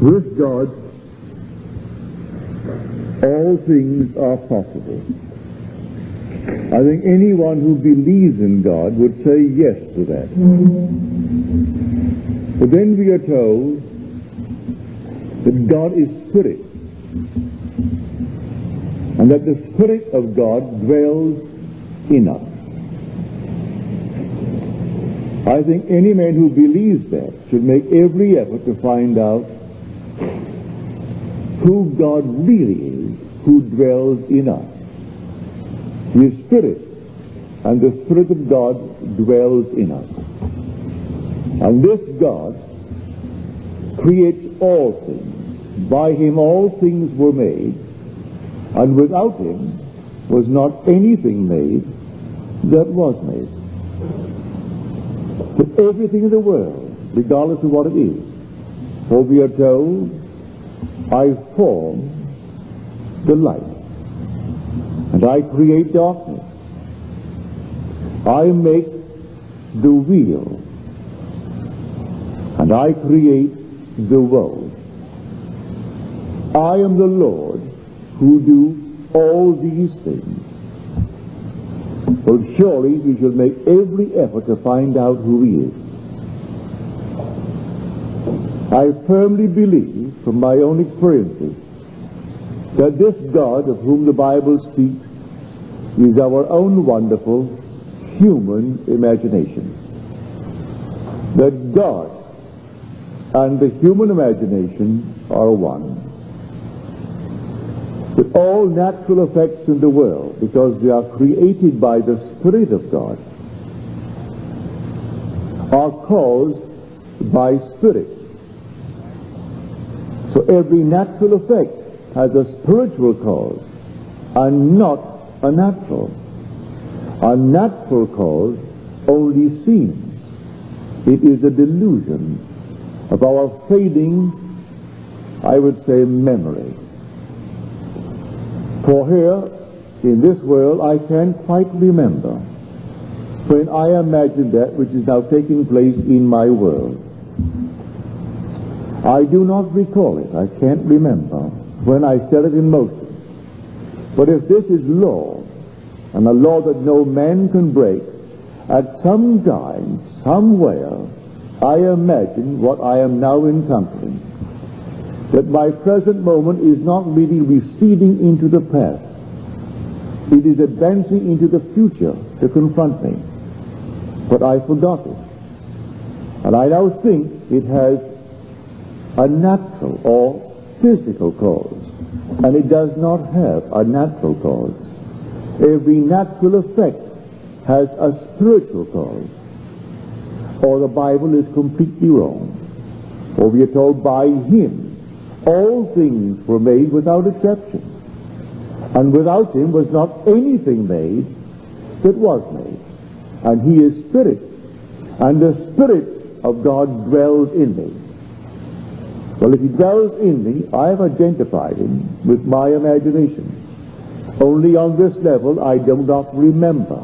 with God, all things are possible. I think anyone who believes in God would say yes to that. But then we are told that God is spirit, and that the Spirit of God dwells in us. I think any man who believes that should make every effort to find out who God really is, who dwells in us. He is spirit, and the Spirit of God dwells in us. And this God creates all things. By him all things were made, and without him was not anything made that was made. But everything in the world, regardless of what it is, for we are told, I form the light, and I create darkness. I make the wheel, and I create the woe. I am the Lord who do all these things. Well, surely we should make every effort to find out who he is. I firmly believe, from my own experiences, that this God of whom the Bible speaks is our own wonderful human imagination. That God and the human imagination are one. That all natural effects in the world, because they are created by the Spirit of God, are caused by Spirit. So every natural effect has a spiritual cause and not a natural. A natural cause only seems. It is a delusion of our fading, I would say, memory. For here, in this world, I can't quite remember when I imagined that which is now taking place in my world. I do not recall it. I can't remember when I set it in motion. But if this is law, and a law that no man can break, at some time, somewhere, I imagine what I am now encountering. That my present moment is not really receding into the past. It is advancing into the future to confront me. But I forgot it. And I now think it has a natural or physical cause. And it does not have a natural cause. Every natural effect has a spiritual cause. Or the Bible is completely wrong. For we are told, by him all things were made without exception. And without him was not anything made that was made. And he is spirit. And the Spirit of God dwells in me. Well, if he dwells in me, I have identified him with my imagination. Only on this level I do not remember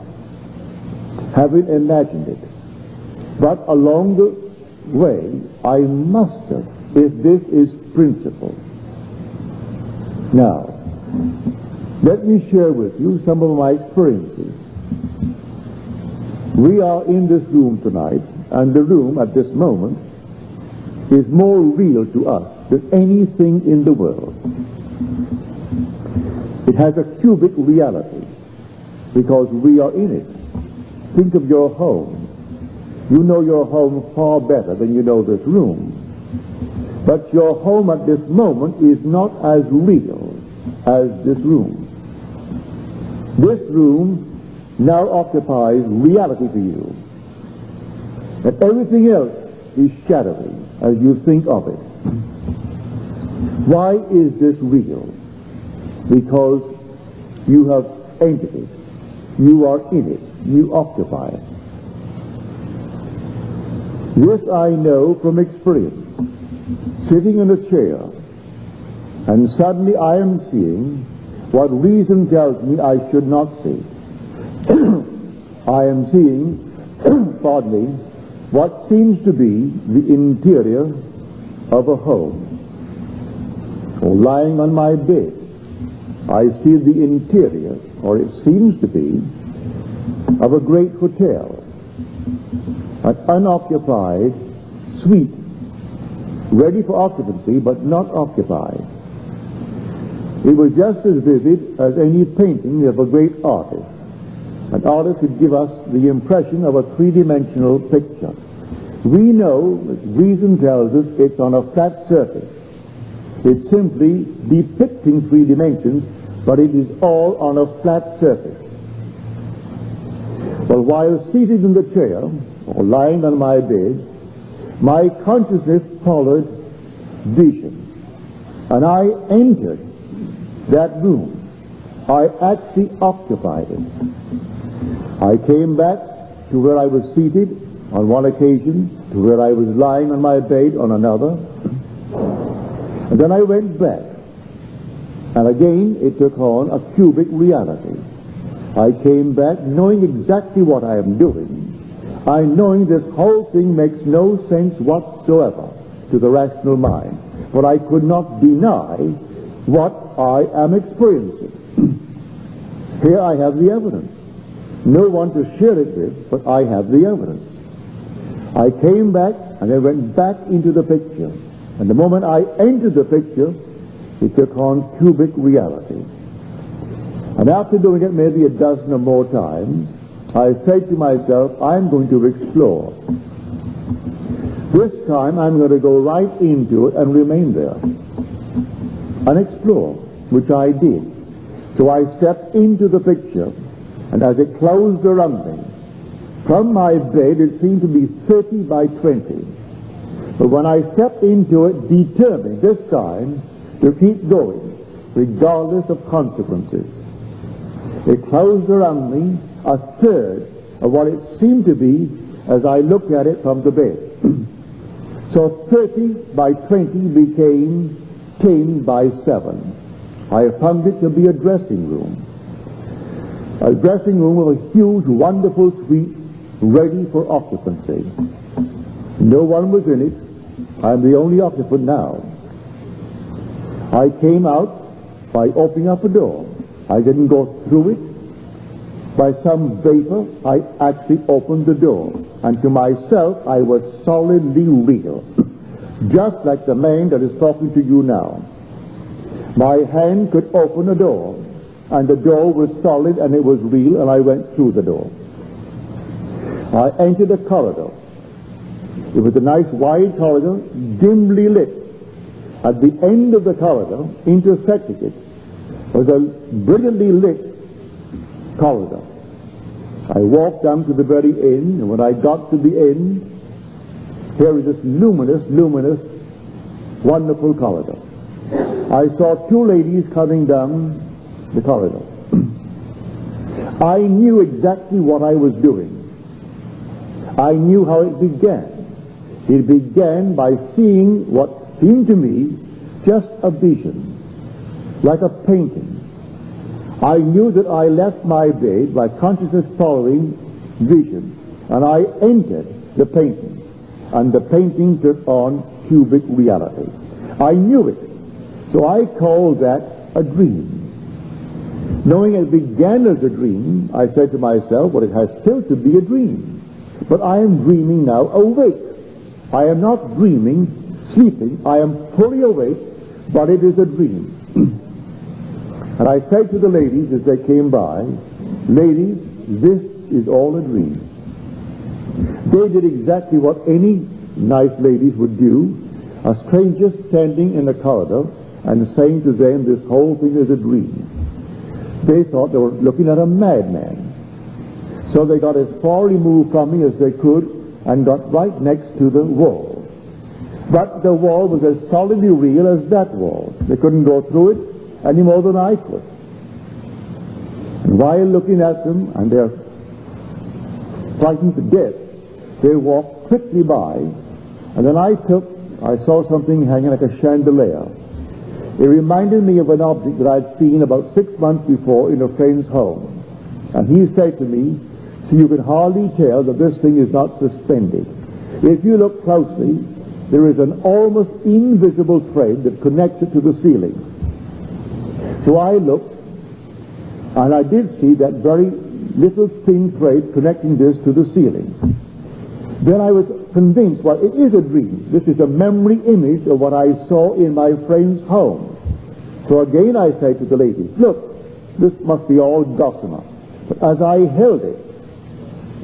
having imagined it. But along the way, I must have, if this is principle. Now, let me share with you some of my experiences. We are in this room tonight, and the room at this moment is more real to us than anything in the world. It has a cubic reality because we are in it. Think of your home. You know your home far better than you know this room. But your home at this moment is not as real as this room. This room now occupies reality to you. And everything else is shadowy as you think of it. Why is this real? Because you have entered it. You are in it. You occupy it. This I know from experience. Sitting in a chair, and suddenly I am seeing what reason tells me I should not see. I am seeing, pardon me, what seems to be the interior of a home. Or lying on my bed, I see the interior, or it seems to be, of a great hotel, an unoccupied suite, ready for occupancy but not occupied. It was just as vivid as any painting of a great artist. An artist could give us the impression of a three-dimensional picture. We know that reason tells us it's on a flat surface. It's simply depicting three dimensions, but it is all on a flat surface. Well, while seated in the chair, or lying on my bed, my consciousness followed vision. And I entered that room. I actually occupied it. I came back to where I was seated on one occasion, to where I was lying on my bed on another. And then I went back. And again, it took on a cubic reality. I came back knowing exactly what I am doing. I knowing this whole thing makes no sense whatsoever to the rational mind. But I could not deny what I am experiencing. Here I have the evidence. No one to share it with, but I have the evidence. I came back and I went back into the picture. And the moment I entered the picture, it took on cubic reality. And after doing it maybe a dozen or more times, I said to myself, I'm going to explore. This time I'm going to go right into it and remain there and explore, which I did. So I stepped into the picture, and as it closed around me, from my bed it seemed to be 30 by 20. But when I stepped into it, determined this time to keep going, regardless of consequences, it closed around me a third of what it seemed to be as I looked at it from the bed. So 30 by 20 became 10 by 7. I found it to be a dressing room. A dressing room with a huge, wonderful suite ready for occupancy. No one was in it. I'm the only occupant now. I came out by opening up a door. I didn't go through it. By some vapor, I actually opened the door. And to myself, I was solidly real. Just like the man that is talking to you now. My hand could open a door, and the door was solid and it was real, and I went through the door. I entered a corridor. It was a nice wide corridor, dimly lit. At the end of the corridor, intersecting it, was a brilliantly lit corridor. I walked down to the very end, and when I got to the end, here was this luminous, wonderful corridor. I saw two ladies coming down the corridor. I knew exactly what I was doing. I knew how it began. It began by seeing what seemed to me just a vision, like a painting. I knew that I left my bed by consciousness following vision, and I entered the painting, and the painting took on cubic reality. I knew it, so I called that a dream. Knowing it began as a dream, I said to myself, well, it has still to be a dream. But I am dreaming now awake. I am not dreaming, sleeping. I am fully awake, but it is a dream. And I said to the ladies as they came by, ladies, this is all a dream. They did exactly what any nice ladies would do, a stranger standing in a corridor and saying to them, this whole thing is a dream. They thought they were looking at a madman. So they got as far removed from me as they could and got right next to the wall. But the wall was as solidly real as that wall. They couldn't go through it any more than I could. And while looking at them, and they're frightened to death, they walked quickly by, and then I saw something hanging like a chandelier. It reminded me of an object that I'd seen about 6 months before in a friend's home. And he said to me, so you can hardly tell that this thing is not suspended. If you look closely, there is an almost invisible thread that connects it to the ceiling. So I looked, and I did see that very little thin thread connecting this to the ceiling. Then I was convinced, well, it is a dream. This is a memory image of what I saw in my friend's home. So again I said to the ladies, look, this must be all gossamer. But as I held it,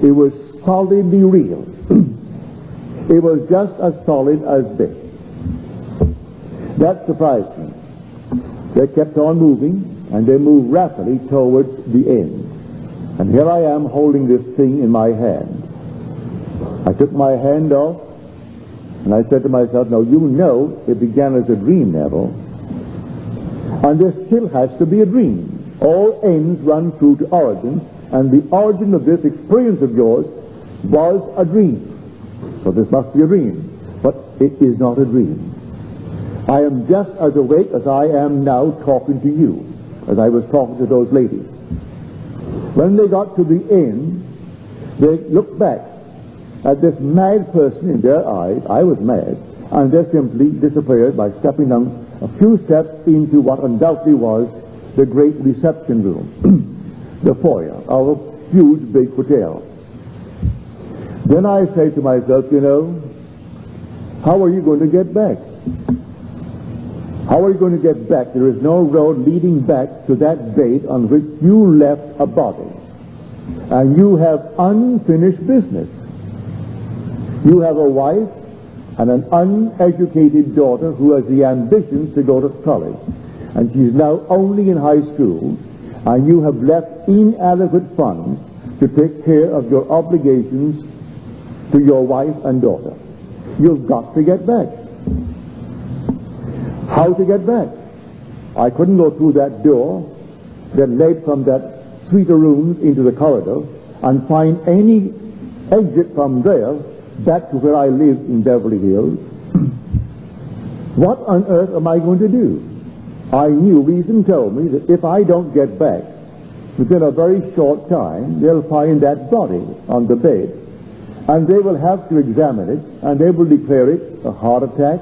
it was solidly real. It was just as solid as this. That surprised me. They kept on moving, and they moved rapidly towards the end. And here I am holding this thing in my hand. I took my hand off, and I said to myself, now you know it began as a dream, Neville. And there still has to be a dream. All ends run through to origins, and the origin of this experience of yours was a dream. So this must be a dream. But it is not a dream. I am just as awake as I am now talking to you, as I was talking to those ladies. When they got to the end, they looked back at this mad person in their eyes. I was mad. And they simply disappeared by stepping down a few steps into what undoubtedly was the great reception room, the foyer, our huge big hotel. Then I say to myself, you know, how are you going to get back? How are you going to get back? There is no road leading back to that bed on which you left a body. And you have unfinished business. You have a wife and an uneducated daughter who has the ambitions to go to college. And she's now only in high school, and you have left inadequate funds to take care of your obligations to your wife and daughter. You've got to get back. How to get back? I couldn't go through that door that led from that suite of rooms into the corridor and find any exit from there back to where I lived in Beverly Hills. What on earth am I going to do? I knew, reason told me, that if I don't get back, within a very short time, they'll find that body on the bed, and they will have to examine it, and they will declare it a heart attack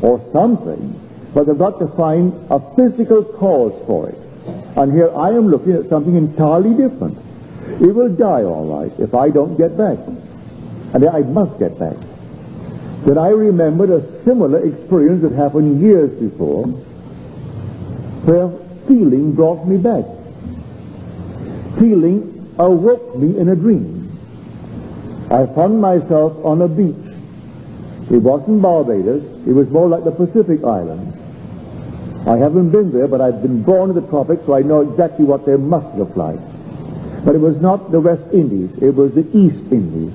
or something, but they've got to find a physical cause for it. And here I am looking at something entirely different. It will die all right if I don't get back. And I must get back. Then I remembered a similar experience that happened years before, where feeling brought me back. Feeling awoke me in a dream. I found myself on a beach. It wasn't Barbados, it was more like the Pacific Islands. I haven't been there, but I've been born in the tropics, so I know exactly what they must look like. But it was not the West Indies, it was the East Indies.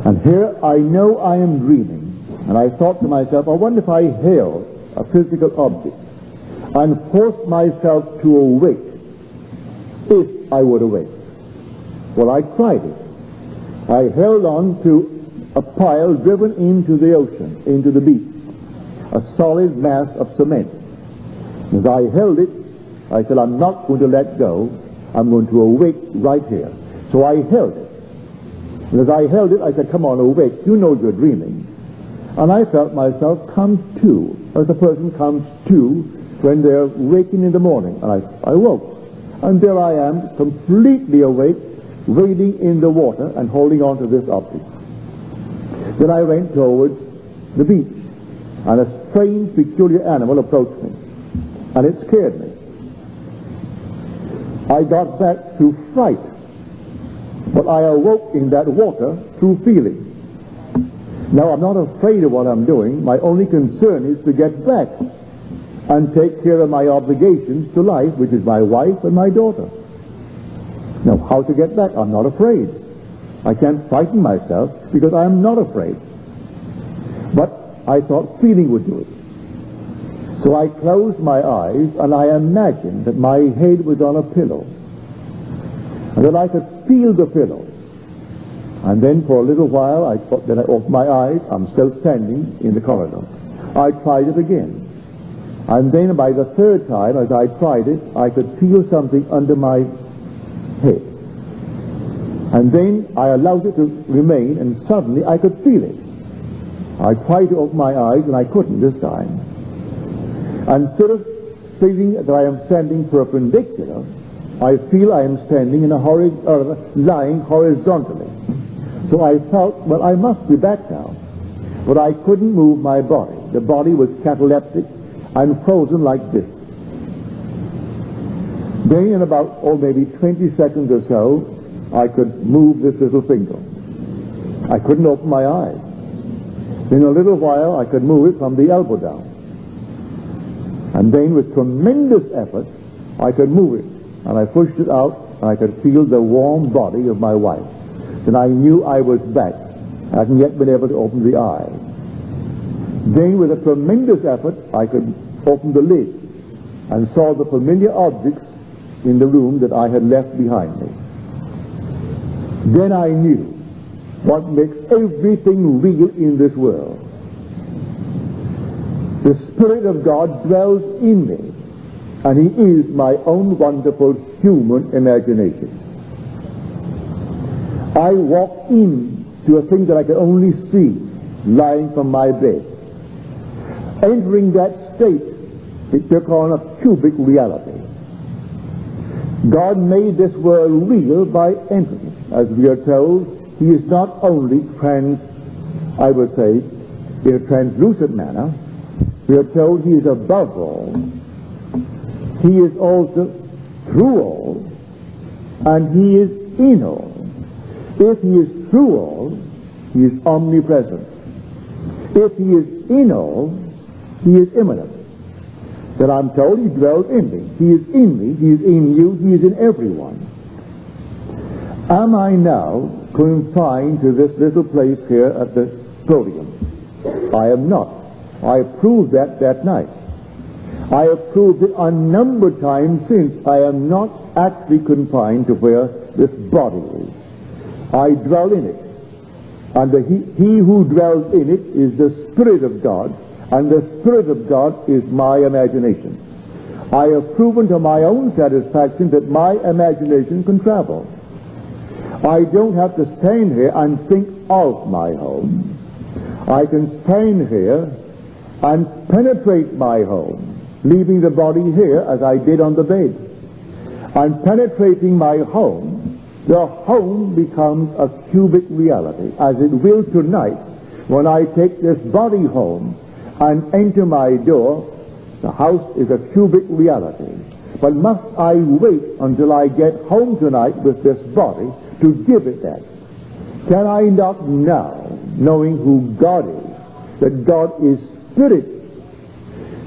And here I know I am dreaming, and I thought to myself, I wonder if I held a physical object and forced myself to awake, if I would awake. Well, I tried it. I held on to a pile driven into the ocean, into the beach, a solid mass of cement. As I held it, I said, I'm not going to let go. I'm going to awake right here. So I held it. And as I held it, I said, come on, awake. You know you're dreaming. And I felt myself come to, as a person comes to when they're waking in the morning. And I woke. And there I am, completely awake, wading in the water and holding on to this object. Then I went towards the beach, and a strange, peculiar animal approached me, and it scared me. I got back through fright, but I awoke in that water through feeling. Now, I'm not afraid of what I'm doing. My only concern is to get back and take care of my obligations to life, which is my wife and my daughter. Now, how to get back? I'm not afraid. I can't frighten myself because I'm not afraid. But I thought feeling would do it. So I closed my eyes and I imagined that my head was on a pillow and that I could feel the pillow. And then for a little while, I opened my eyes. I'm still standing in the corridor. I tried it again. And then by the third time, as I tried it, I could feel something under my head. And then I allowed it to remain, and suddenly I could feel it. I tried to open my eyes and I couldn't this time. And instead of feeling that I am standing perpendicular, I feel I am standing in a lying horizontally. So I felt, well, I must be back now. But I couldn't move my body. The body was cataleptic and frozen like this. Then in about, maybe 20 seconds or so, I could move this little finger. I couldn't open my eyes. In a little while, I could move it from the elbow down. And then with tremendous effort, I could move it. And I pushed it out, and I could feel the warm body of my wife. Then I knew I was back. I hadn't yet been able to open the eye. Then with a tremendous effort, I could open the lid and saw the familiar objects in the room that I had left behind me. Then I knew what makes everything real in this world. The Spirit of God dwells in me, and He is my own wonderful human imagination. I walk into a thing that I can only see lying from my bed. Entering that state, it took on a cubic reality. God made this world real by entering. As we are told, He is not only in a translucent manner. We are told He is above all. He is also through all, and He is in all. If He is through all, He is omnipresent. If He is in all, He is immanent. That I'm told He dwells in me. He is in me, He is in you, He is in everyone. Am I now confined to this little place here at the podium? I am not. I proved that night. I have proved it unnumbered times since. I am not actually confined to where this body is. I dwell in it. And he who dwells in it is the Spirit of God, and the Spirit of God is my imagination. I have proven to my own satisfaction that my imagination can travel. I don't have to stand here and think of my home. I can stand here and penetrate my home, leaving the body here as I did on the bed. And penetrating my home, the home becomes a cubic reality, as it will tonight when I take this body home and enter my door. The house is a cubic reality. But must I wait until I get home tonight with this body to give it that? Can I not now, knowing who God is, that God is Spirit,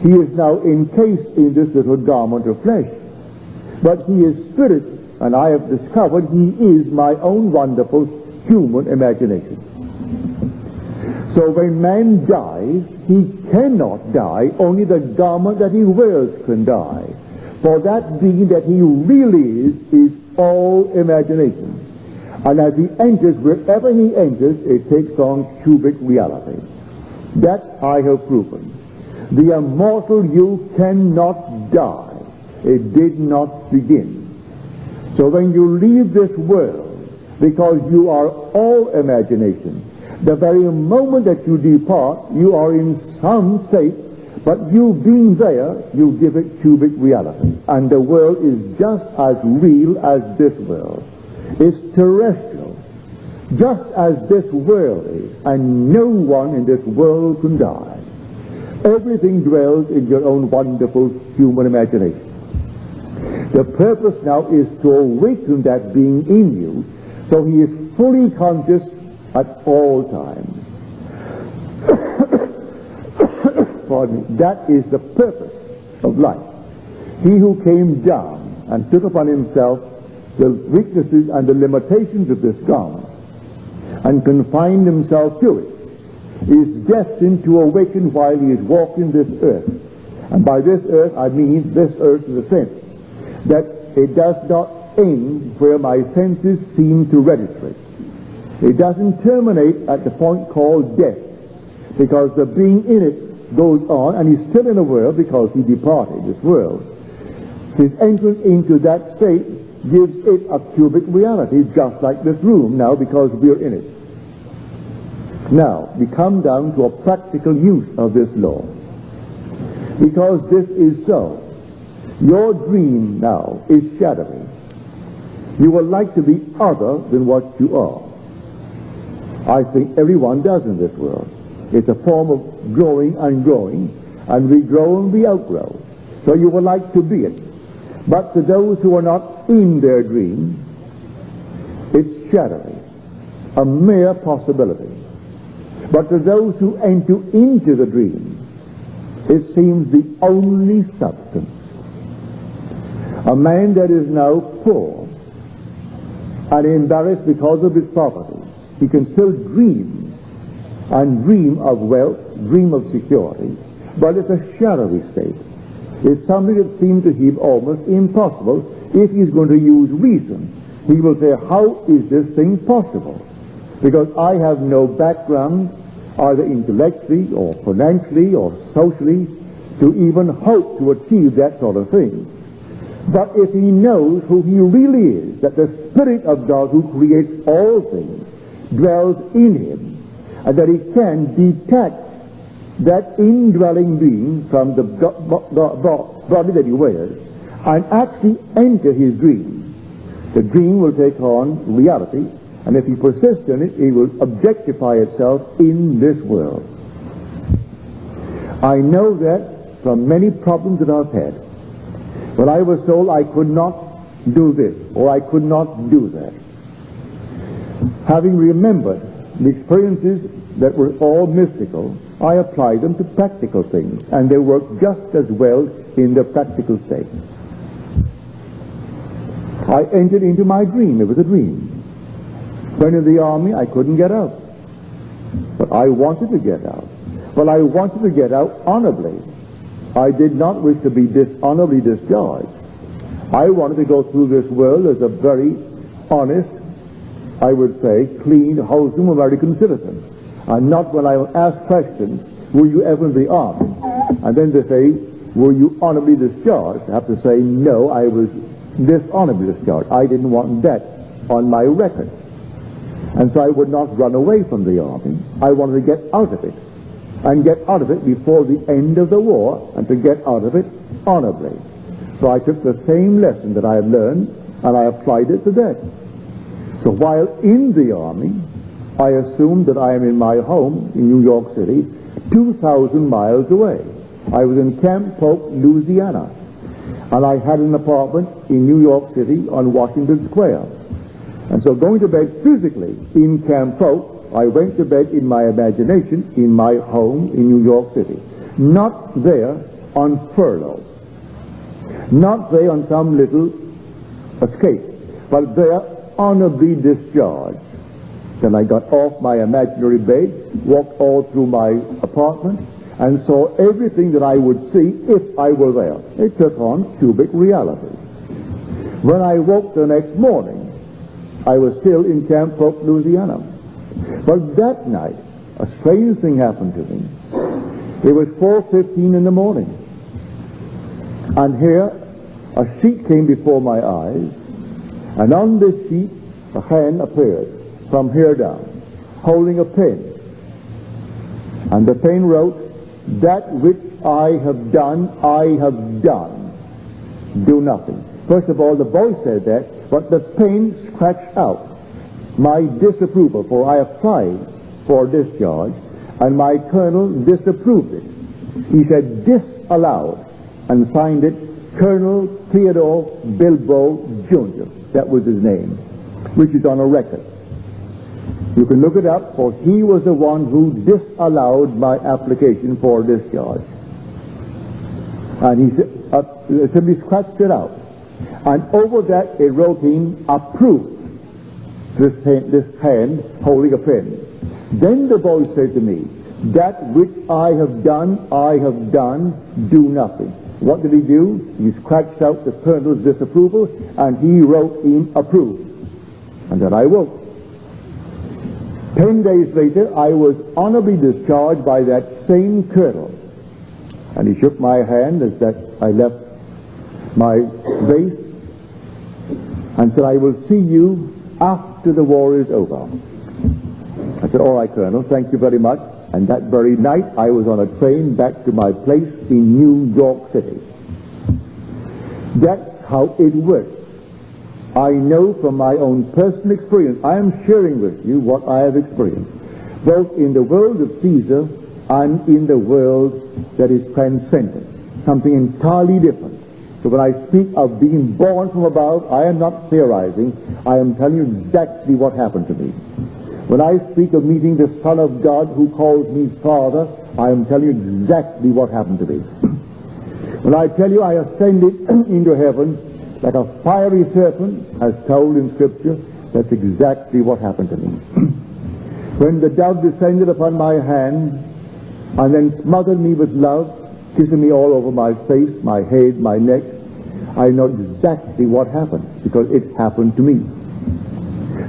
He is now encased in this little garment of flesh, but He is Spirit, and I have discovered He is my own wonderful human imagination. So when man dies, he cannot die, only the garment that he wears can die. For that being that he really is all imagination. And as he enters, wherever he enters, it takes on cubic reality. That I have proven. The immortal you cannot die. It did not begin. So when you leave this world, because you are all imagination, the very moment that you depart, you are in some state, but you being there, you give it cubic reality. And the world is just as real as this world. It's terrestrial, just as this world is, and no one in this world can die. Everything dwells in your own wonderful human imagination. The purpose now is to awaken that being in you, so he is fully conscious at all times. Pardon me. That is the purpose of life. He who came down and took upon himself the weaknesses and the limitations of this garment and confined himself to it is destined to awaken while he is walking this earth. And by this earth, I mean this earth in the sense that it does not end where my senses seem to register it. It doesn't terminate at the point called death, because the being in it goes on, and he's still in the world because he departed this world. His entrance into that state gives it a cubic reality, just like this room now, because we're in it. Now, we come down to a practical use of this law. Because this is so, your dream now is shadowy. You would like to be other than what you are. I think everyone does in this world. It's a form of growing and growing, and we grow and we outgrow. So you would like to be it. But to those who are not in their dream, it's shadowy, a mere possibility. But to those who enter into the dream, it seems the only substance. A man that is now poor and embarrassed because of his poverty, he can still dream, and dream of wealth, dream of security, but it's a shadowy state. It's something that seems to him almost impossible. If he's going to use reason, he will say, how is this thing possible? Because I have no background, either intellectually or financially or socially, to even hope to achieve that sort of thing. But if he knows who he really is, that the Spirit of God who creates all things dwells in him, and that he can detach that indwelling being from the body that he wears and actually enter his dream, the dream will take on reality, and if he persists in it, it will objectify itself in this world. I know that from many problems that I've had. When I was told I could not do this or I could not do that, having remembered the experiences that were all mystical, I applied them to practical things, and they work just as well in the practical state. I entered into my dream. It was a dream. When in the army, I couldn't get out. But I wanted to get out. But I wanted to get out honorably. I did not wish to be dishonorably discharged. I wanted to go through this world as a very honest, I would say, clean, wholesome American citizen. And not when I ask questions, were you ever in the army? And then they say, were you honorably discharged? I have to say, no, I was dishonorably discharged. I didn't want that on my record. And so I would not run away from the army. I wanted to get out of it. And get out of it before the end of the war, and to get out of it honorably. So I took the same lesson that I had learned, and I applied it to that. So while in the army, I assumed that I am in my home in New York City, 2,000 miles away. I was in Camp Polk, Louisiana, and I had an apartment in New York City on Washington Square. And so going to bed physically in Camp Polk, I went to bed in my imagination in my home in New York City. Not there on furlough. Not there on some little escape, but there honorably discharged. Then I got off my imaginary bed, walked all through my apartment, and saw everything that I would see if I were there. It took on cubic reality. When I woke the next morning, I was still in Camp Polk, Louisiana. But that night, a strange thing happened to me. It was 4:15 in the morning. And here, a sheet came before my eyes, and on this sheet, a hand appeared from here down, holding a pen. And the pen wrote, "That which I have done, do nothing." First of all, the voice said that, but the pen scratched out my disapproval, for I applied for discharge, and my colonel disapproved it. He said disallowed, and signed it Colonel Theodore Bilbo Jr. That was his name, which is on a record. You can look it up, for he was the one who disallowed my application for discharge. And he simply scratched it out. And over that it wrote in approved. This hand holding a pen. Then the voice said to me, "That which I have done, do nothing." What did he do? He scratched out the colonel's disapproval, and he wrote in approved. And then I woke. 10 days later, I was honorably discharged by that same colonel. And he shook my hand as that I left my base, and said, "I will see you after the war is over." That's said, all right, Colonel, thank you very much. And that very night, I was on a train back to my place in New York City. That's how it works. I know from my own personal experience. I am sharing with you what I have experienced, both in the world of Caesar and in the world that is transcendent, something entirely different. So when I speak of being born from above, I am not theorizing. I am telling you exactly what happened to me. When I speak of meeting the Son of God who calls me Father, I am telling you exactly what happened to me. When I tell you I ascended into heaven like a fiery serpent, as told in Scripture, that's exactly what happened to me. When the dove descended upon my hand and then smothered me with love, kissing me all over my face, my head, my neck, I know exactly what happened because it happened to me.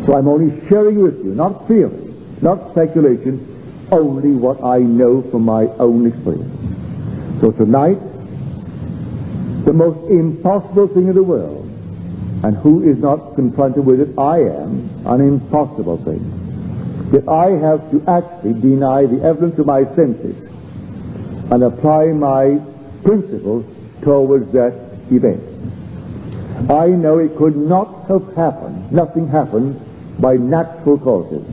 So I'm only sharing with you, not theory, not speculation, only what I know from my own experience. So tonight, the most impossible thing in the world, and who is not confronted with it? I am, an impossible thing. That I have to actually deny the evidence of my senses and apply my principles towards that event. I know it could not have happened, nothing happened by natural causes.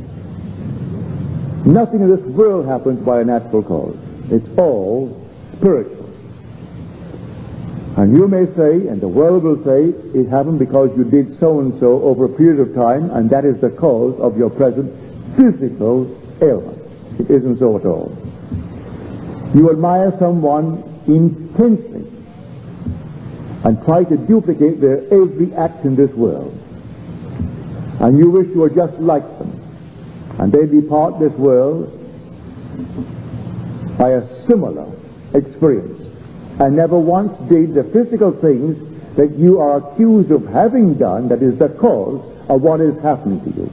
Nothing in this world happens by a natural cause. It's all spiritual. And you may say, and the world will say, it happened because you did so and so over a period of time, and that is the cause of your present physical ailment. It isn't so at all. You admire someone intensely and try to duplicate their every act in this world. And you wish you were just like them. And they depart this world by a similar experience and never once did the physical things that you are accused of having done that is the cause of what is happening to you.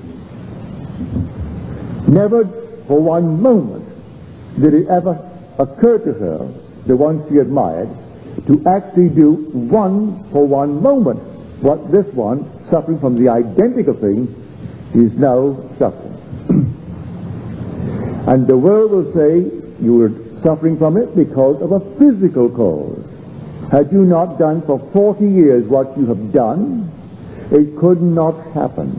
Never for one moment did it ever occur to her, the one she admired, to actually do for one moment what this one, suffering from the identical thing, is now suffering. And the world will say you were suffering from it because of a physical cause. Had you not done for 40 years what you have done, it could not happen.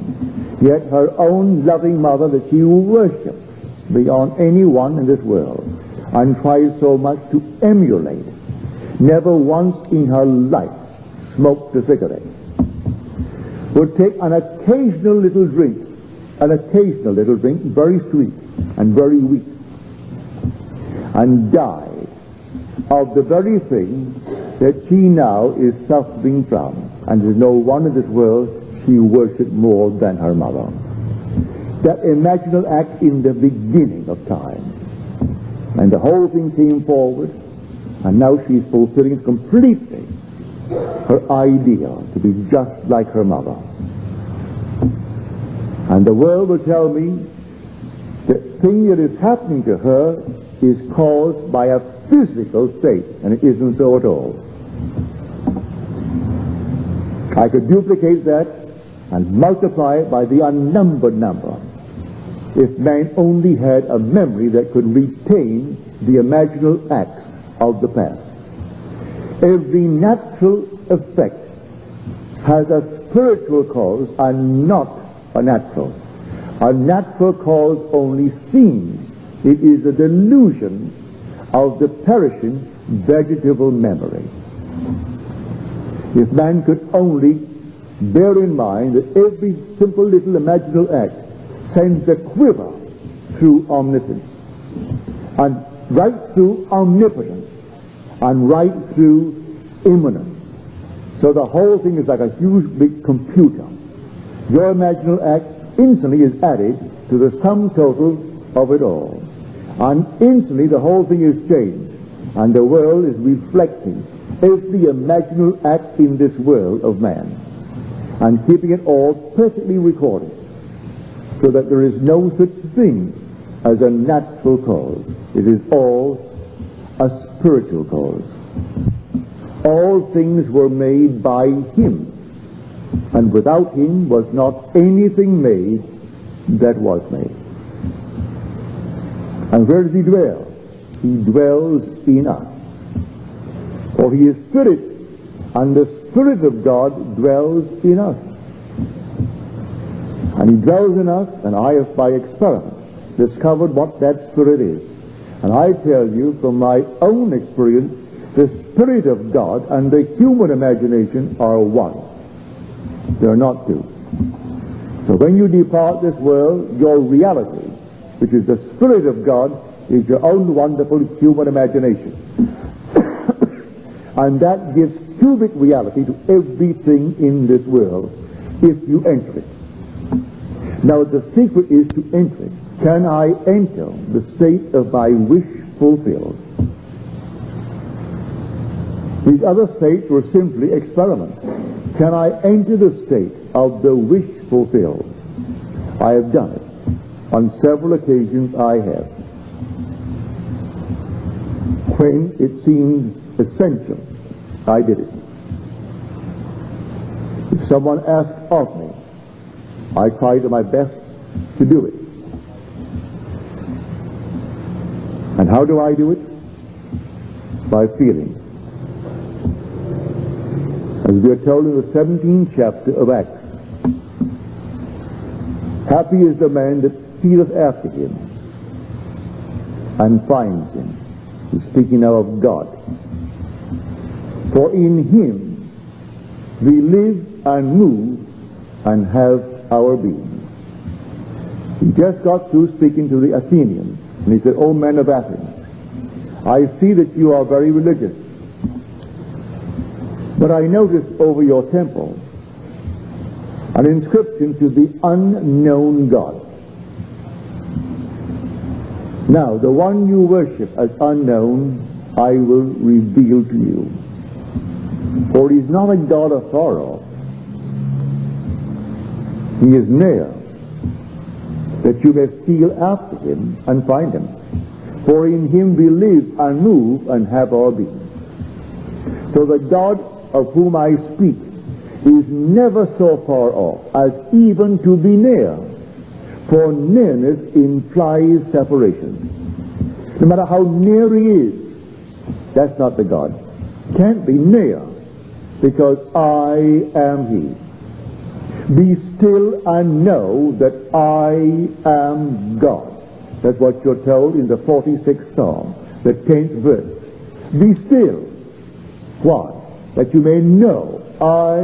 Yet her own loving mother that she worshipped beyond anyone in this world and tried so much to emulate, never once in her life smoked a cigarette, would take an occasional little drink, very sweet and very weak, and died of the very thing that she now is suffering from. And there's no one in this world she worshipped more than her mother. That imaginal act in the beginning of time. And the whole thing came forward, and now she's fulfilling completely her ideal to be just like her mother. And the world will tell me the thing that is happening to her is caused by a physical state, and it isn't so at all. I could duplicate that and multiply it by the unnumbered number if man only had a memory that could retain the imaginal acts of the past. Every natural effect has a spiritual cause and not a natural. A natural cause only seems. It is a delusion of the perishing vegetable memory. If man could only bear in mind that every simple little imaginal act sends a quiver through omniscience, and right through omnipotence, and right through immanence. So the whole thing is like a huge big computer. Your imaginal act instantly is added to the sum total of it all. And instantly the whole thing is changed. And the world is reflecting every imaginal act in this world of man and keeping it all perfectly recorded, so that there is no such thing as a natural cause. It is all a spiritual cause. All things were made by him, and without him was not anything made that was made. And where does he dwell? He dwells in us. For he is spirit, and the Spirit of God dwells in us. And he dwells in us, and I have by experiment discovered what that Spirit is. And I tell you from my own experience, the Spirit of God and the human imagination are one. They're not two. So when you depart this world, your reality, which is the Spirit of God, is your own wonderful human imagination. And that gives cubic reality to everything in this world if you enter it. Now the secret is to enter it. Can I enter the state of my wish fulfilled? These other states were simply experiments. Can I enter the state of the wish fulfilled? I have done it. On several occasions I have. When it seemed essential, I did it. If someone asked of me, I tried my best to do it. And how do I do it? By feeling. As we are told in the 17th chapter of Acts, happy is the man that feeleth after him and finds him. He's speaking now of God. For in him we live and move and have our being. He just got through speaking to the Athenians, and he said, O men of Athens, I see that you are very religious, but I notice over your temple an inscription to the unknown God. Now, the one you worship as unknown, I will reveal to you. For he is not a God afar off. He is near, that you may feel after him and find him. For in him we live and move and have our being. So the God of whom I speak is never so far off as even to be near. For nearness implies separation. No matter how near he is, that's not the God. Can't be near, because I am he. Be still and know that I am God. That's what you're told in the 46th Psalm, the 10th verse. Be still. Why? That you may know I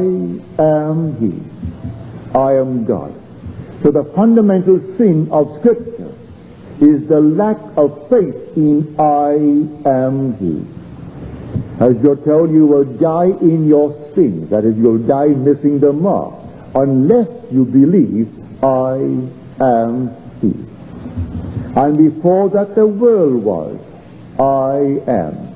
am he. I am God. So the fundamental sin of Scripture is the lack of faith in I am he. As you're told, you will die in your sins. That is, you'll die missing the mark, unless you believe I am he. And before that the world was, I am.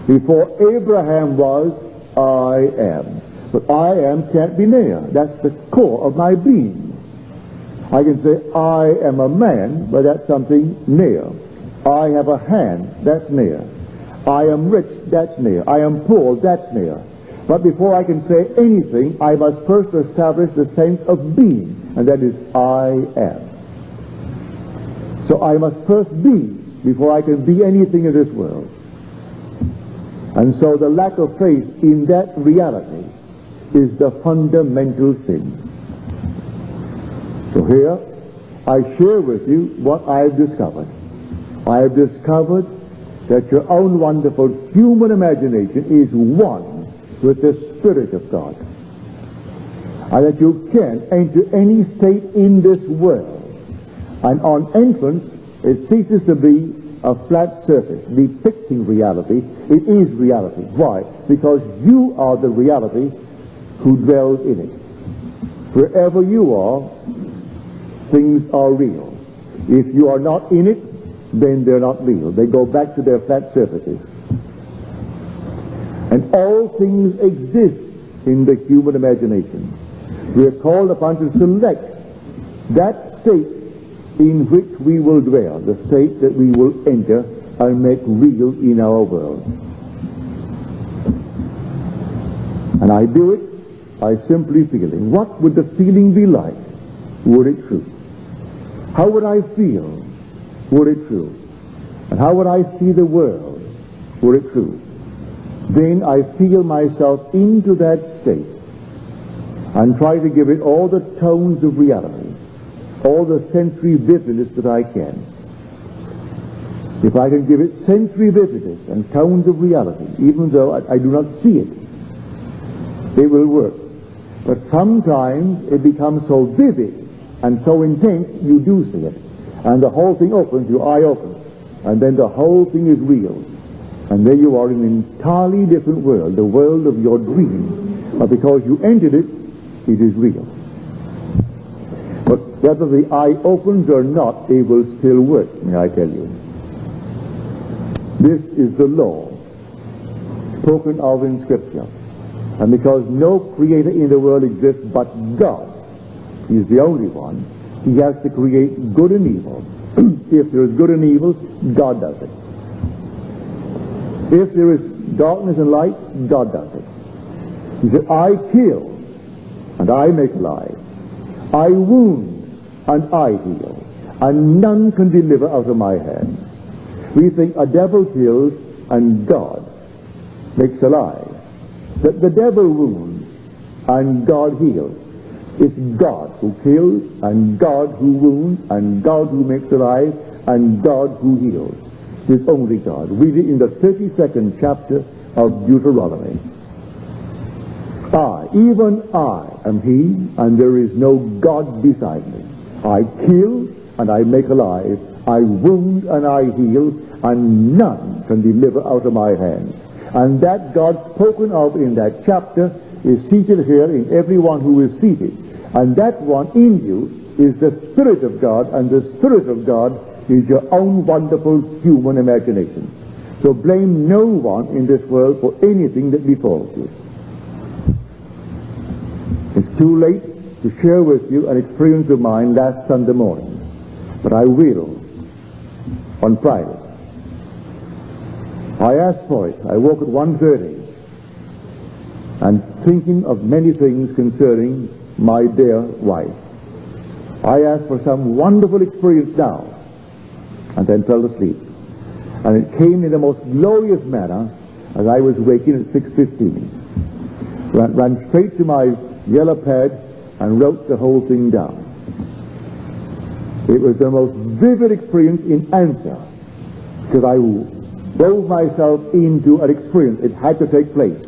Before Abraham was, I am. But I am can't be near. That's the core of my being. I can say I am a man, but that's something near. I have a hand, that's near. I am rich, that's near. I am poor, that's near. But before I can say anything, I must first establish the sense of being, and that is I am. So I must first be before I can be anything in this world. And so the lack of faith in that reality is the fundamental sin. So here I share with you what I have discovered. I have discovered that your own wonderful human imagination is one with the Spirit of God. And that you can enter any state in this world, and on entrance it ceases to be a flat surface depicting reality. It is reality. Why? Because you are the reality who dwells in it. Wherever you are, things are real. If you are not in it, then they're not real. They go back to their flat surfaces. And all things exist in the human imagination. We are called upon to select that state in which we will dwell, the state that we will enter and make real in our world. And I do it by simply feeling. What would the feeling be like were it true? How would I feel were it true? And how would I see the world, were it true? Then I feel myself into that state and try to give it all the tones of reality, all the sensory vividness that I can. If I can give it sensory vividness and tones of reality, even though I do not see it, it will work. But sometimes it becomes so vivid and so intense, you do see it. And the whole thing opens, your eye opens. And then the whole thing is real. And there you are in an entirely different world, the world of your dream. But because you entered it, it is real. But whether the eye opens or not, it will still work, may I tell you. This is the law spoken of in Scripture. And because no creator in the world exists but God, He is the only one, He has to create good and evil. If there is good and evil, God does it. If there is darkness and light, God does it. He said, I kill and I make alive. I wound and I heal. And none can deliver out of my hands. We think a devil kills and God makes alive. That the devil wounds and God heals. It's God who kills and God who wounds and God who makes alive and God who heals. It's only God. Read it in the 32nd chapter of Deuteronomy. I, even I, am He, and there is no God beside me. I kill and I make alive. I wound and I heal, and none can deliver out of my hands. And that God spoken of in that chapter is seated here in everyone who is seated. And that one in you is the Spirit of God, and the Spirit of God is your own wonderful human imagination. So blame no one in this world for anything that befalls you. It's too late to share with you an experience of mine last Sunday morning, but I will on Friday. I asked for it. I woke at 1:30 and thinking of many things concerning my dear wife. I asked for some wonderful experience now, and then fell asleep. And it came in the most glorious manner as I was waking at 6:15. Ran straight to my yellow pad and wrote the whole thing down. It was the most vivid experience in answer, because I wove myself into an experience. It had to take place.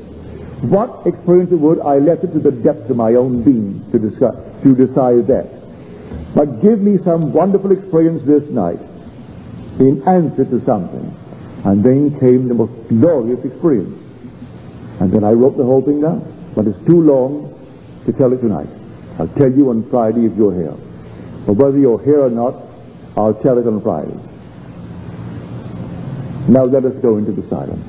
What experience it would, I left it to the depth of my own being to decide that. But give me some wonderful experience this night in answer to something. And then came the most glorious experience. And then I wrote the whole thing down. But it's too long to tell it tonight. I'll tell you on Friday if you're here. But whether you're here or not, I'll tell it on Friday. Now let us go into the silence.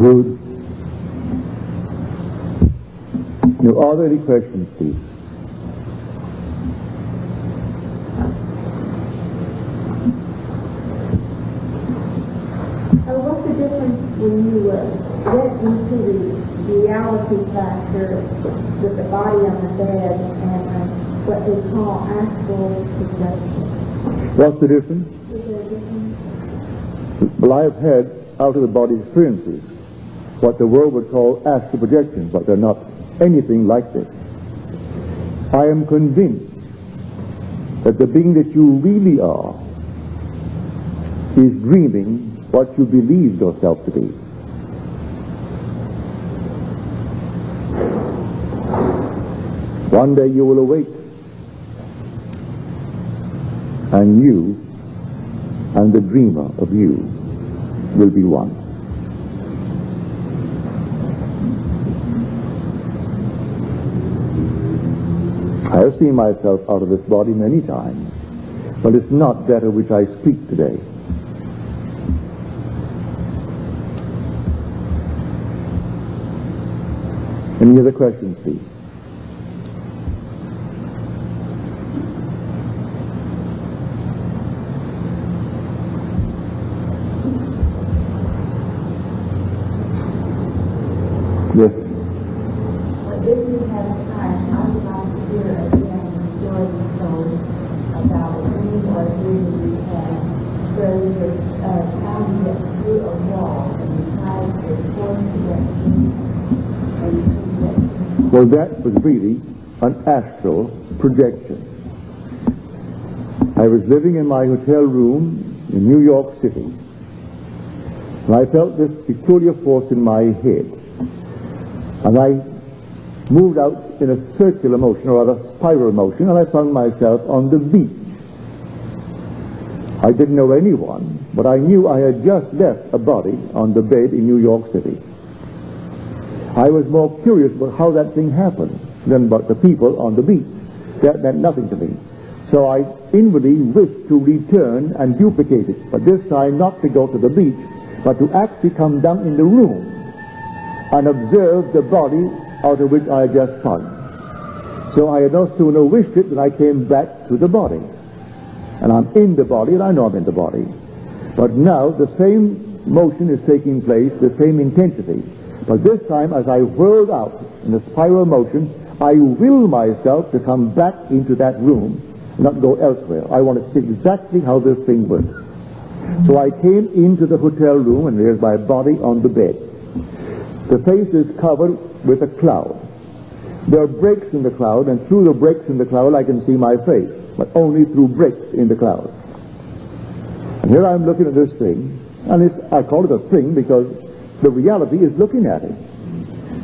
Good. Now, are there any questions, please? What's the difference when you get into the reality factor with the body on the bed and what they call astral projection? What's the difference? Is there a difference? Well, I have had out-of-the-body experiences, what the world would call astral projections, but they're not anything like this. I am convinced that the being that you really are is dreaming what you believe yourself to be. One day you will awake, and you and the dreamer of you will be one. I have seen myself out of this body many times, but it's not that of which I speak today. Any other questions, please? Yes. Well, if you have time, I would like to hear again the story you told about a dream or a dream you had where you were trying to get through a wall and you tried to force to get through and you couldn't get through. Well, that was really an astral projection. I was living in my hotel room in New York City, and I felt this peculiar force in my head. And I moved out in a circular motion, or rather spiral motion, and I found myself on the beach. I didn't know anyone, but I knew I had just left a body on the bed in New York City. I was more curious about how that thing happened than about the people on the beach. That meant nothing to me. So I inwardly wished to return and duplicate it, but this time not to go to the beach, but to actually come down in the room and observe the body out of which I had just come. So I had no sooner wished it than I came back to the body. And I'm in the body, and I know I'm in the body. But now the same motion is taking place, the same intensity. But this time, as I whirled out in a spiral motion, I will myself to come back into that room, not go elsewhere. I want to see exactly how this thing works. So I came into the hotel room, and there's my body on the bed. The face is covered with a cloud. There are breaks in the cloud, and through the breaks in the cloud I can see my face, but only through breaks in the cloud. And here I'm looking at this thing, and I call it a thing because the reality is looking at it.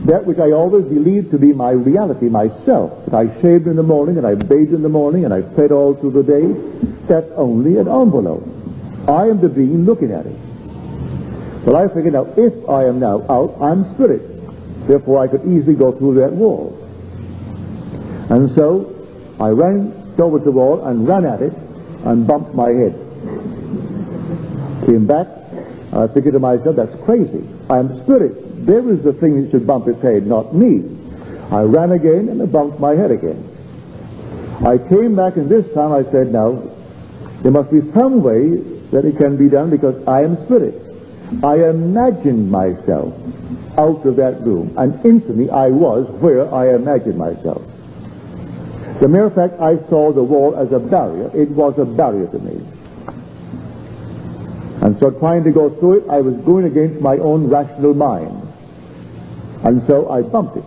That which I always believed to be my reality, myself, that I shaved in the morning, and I bathed in the morning, and I fed all through the day, that's only an envelope. I am the being looking at it. Well, I figured now, if I am now out, I'm spirit. Therefore, I could easily go through that wall. And so, I ran towards the wall and ran at it and bumped my head. Came back, and I figured to myself, that's crazy. I am spirit. There is the thing that should bump its head, not me. I ran again and I bumped my head again. I came back, and this time I said, now, there must be some way that it can be done because I am spirit. I imagined myself out of that room, and instantly I was where I imagined myself. The mere fact I saw the wall as a barrier, it was a barrier to me. And so trying to go through it, I was going against my own rational mind. And so I bumped it.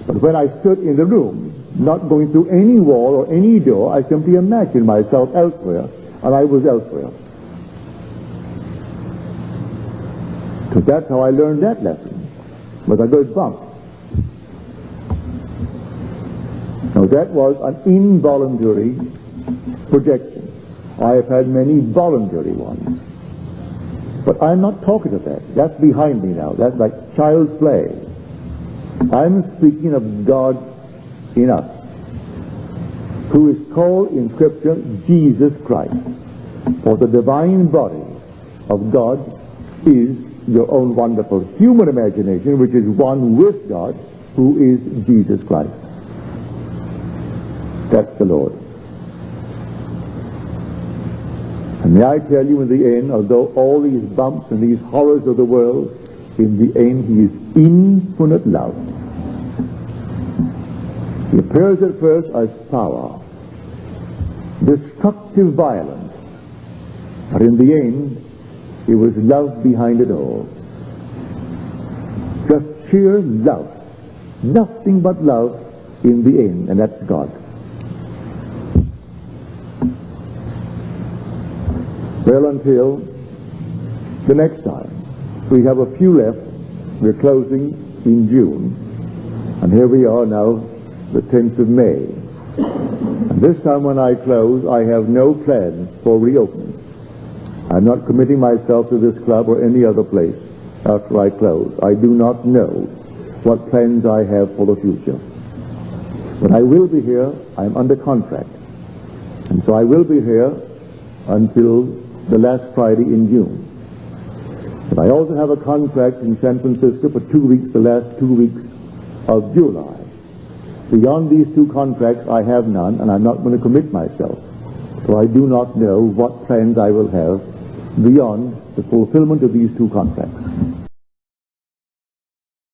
But when I stood in the room, not going through any wall or any door, I simply imagined myself elsewhere, and I was elsewhere. So that's how I learned that lesson, with a good bump. Now that was an involuntary projection. I have had many voluntary ones. But I'm not talking of that. That's behind me now. That's like child's play. I'm speaking of God in us, who is called in Scripture Jesus Christ. For the divine body of God is your own wonderful human imagination, which is one with God, who is Jesus Christ. That's the Lord. And may I tell you, in the end, although all these bumps and these horrors of the world, in the end he is infinite love. He appears at first as power, destructive violence, but in the end it was love behind it all. Just sheer love. Nothing but love in the end, and that's God. Well, until the next time. We have a few left. We're closing in June. And here we are now the 10th of May. And this time when I close, I have no plans for reopening. I'm not committing myself to this club or any other place after I close. I do not know what plans I have for the future. But I will be here. I'm under contract. And so I will be here until the last Friday in June. But I also have a contract in San Francisco for 2 weeks, the last 2 weeks of July. Beyond these two contracts, I have none, and I'm not going to commit myself. So I do not know what plans I will have beyond the fulfillment of these two contracts.